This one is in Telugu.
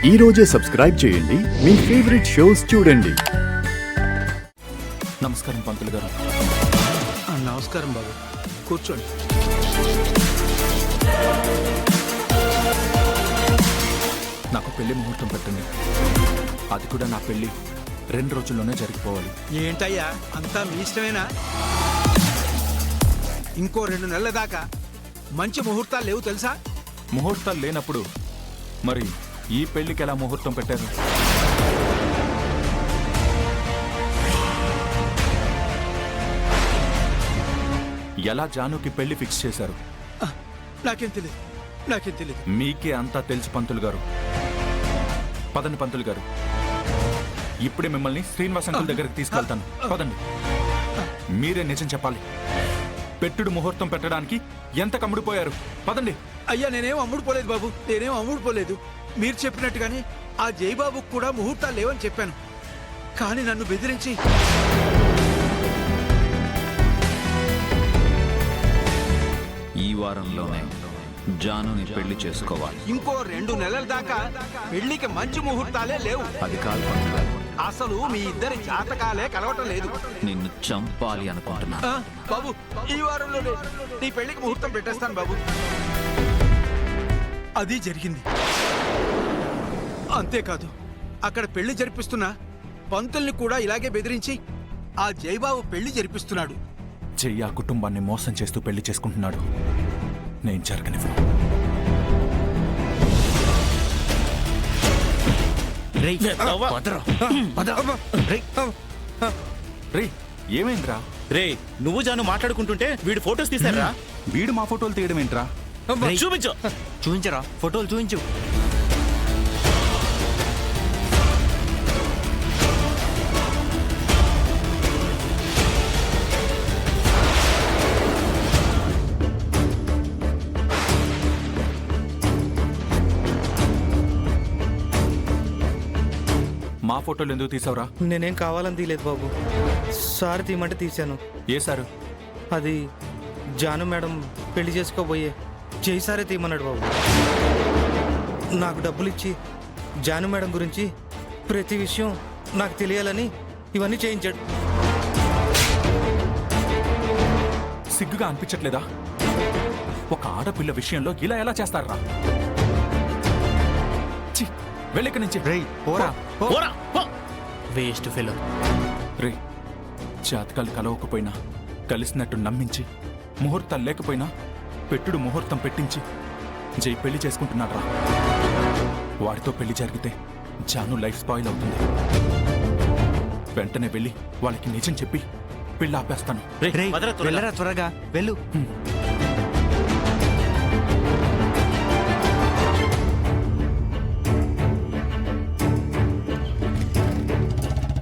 ఈ రోజే సబ్స్క్రైబ్ చేయండి మీ ఫేవరెట్ షోస్ చూడండి. నమస్కారం పంతులు గారు. నమస్కారం బాబు, కూర్చోండి. నాకు పెళ్లి ముహూర్తం పెట్టండి. అది కూడా నా పెళ్లి 2 రోజుల్లోనే జరిగిపోవాలి. ఏంటయ్యా అంతా మీ ఇష్టమేనా? ఇంకో 2 నెలల దాకా మంచి ముహూర్తాలు లేవు తెలుసా? ముహూర్తాలు లేనప్పుడు మరి ఈ పెళ్లికి ఎలా ముహూర్తం పెట్టారు? ఎలా జానుకి పెళ్లి ఫిక్స్ చేశారు? నాకేం తెలియదు. మీకే అంతా తెలుసు పంతులు గారు. పదండి పంతులు గారు, ఇప్పుడే మిమ్మల్ని శ్రీనివాస్ అంకుల్ దగ్గరికి తీసుకెళ్తాను. పదండి. మీరే నిజం చెప్పాలి. పెట్టుడు ముహూర్తం పెట్టడానికి ఎంత కమ్ముడిపోయారు? పదండి. అయ్యా నేనేం అమ్ముడుపోలేదు బాబు, నేనేం అమ్ముడుపోలేదు. మీరు చెప్పినట్టుగానే ఆ జయబాబుకు కూడా ముహూర్తాలు లేవని చెప్పాను. కానీ నన్ను బెదిరించి ఈ వారంలోనే జానుని పెళ్లి చేసుకోవాలి. ఇంకో 2 నెలల దాకా పెళ్లికి మంచి ముహూర్తాలే లేవు. అది కాదు పంతులు గారు, అసలు మీ ఇద్దరి జాతకాలే కలవటం లేదు. నిన్ను చంపాలి అనుకుంటున్నా. బాబు ఈ వారంలోనే నీ పెళ్లికి ముహూర్తం పెట్టేస్తాను బాబు. అది జరిగింది. అంతేకాదు అక్కడ పెళ్లి జరిపిస్తున్న పంతుల్ని కూడా ఇలాగే బెదిరించి ఆ జయబాబు పెళ్లి జరిపిస్తున్నాడు. జయ కుటుంబాన్ని మోసం చేస్తూ పెళ్లి చేసుకుంటున్నాడు. నేను జరగనివ్వను. రే ఏమైందిరా? రే నువ్వు జాను మాట్లాడుకుంటుంటే వీడు ఫోటోస్ తీశారా? వీడు మా ఫోటోలు తీయడం ఏంట్రా? చూపించు. చూపించరా, ఫోటోలు చూపించు. మా ఫోటోలు ఎందుకు తీసావురా? నేనేం కావాలని తీయలేదు బాబు, సార్ తీయమంటే తీశాను. ఏ సారు? అది జాను మేడం పెళ్లి చేసుకోబోయే జై సారే తీయమన్నాడు బాబు. నాకు డబ్బులు ఇచ్చి జాను మేడం గురించి ప్రతి విషయం నాకు తెలియాలని ఇవన్నీ చేయించాడు. సిగ్గుగా అనిపించట్లేదా? ఒక ఆడపిల్ల విషయంలో ఇలా ఎలా చేస్తారా? వెళ్ళిక నుంచి వేస్ట్ ఫెలో. రే జాతకాలు కలవకపోయినా కలిసినట్టు నమ్మించి, ముహూర్తాలు లేకపోయినా పెట్టుడు ముహూర్తం పెట్టించి జై పెళ్లి చేసుకుంటున్నాడు రా. వాడితో పెళ్లి జరిగితే జాను లైఫ్ స్పాయిల్ అవుతుంది. వెంటనే వెళ్ళి వాళ్ళకి నిజం చెప్పి పెళ్లి ఆపేస్తాను. వెళ్ళరా త్వరగా వెళ్ళు.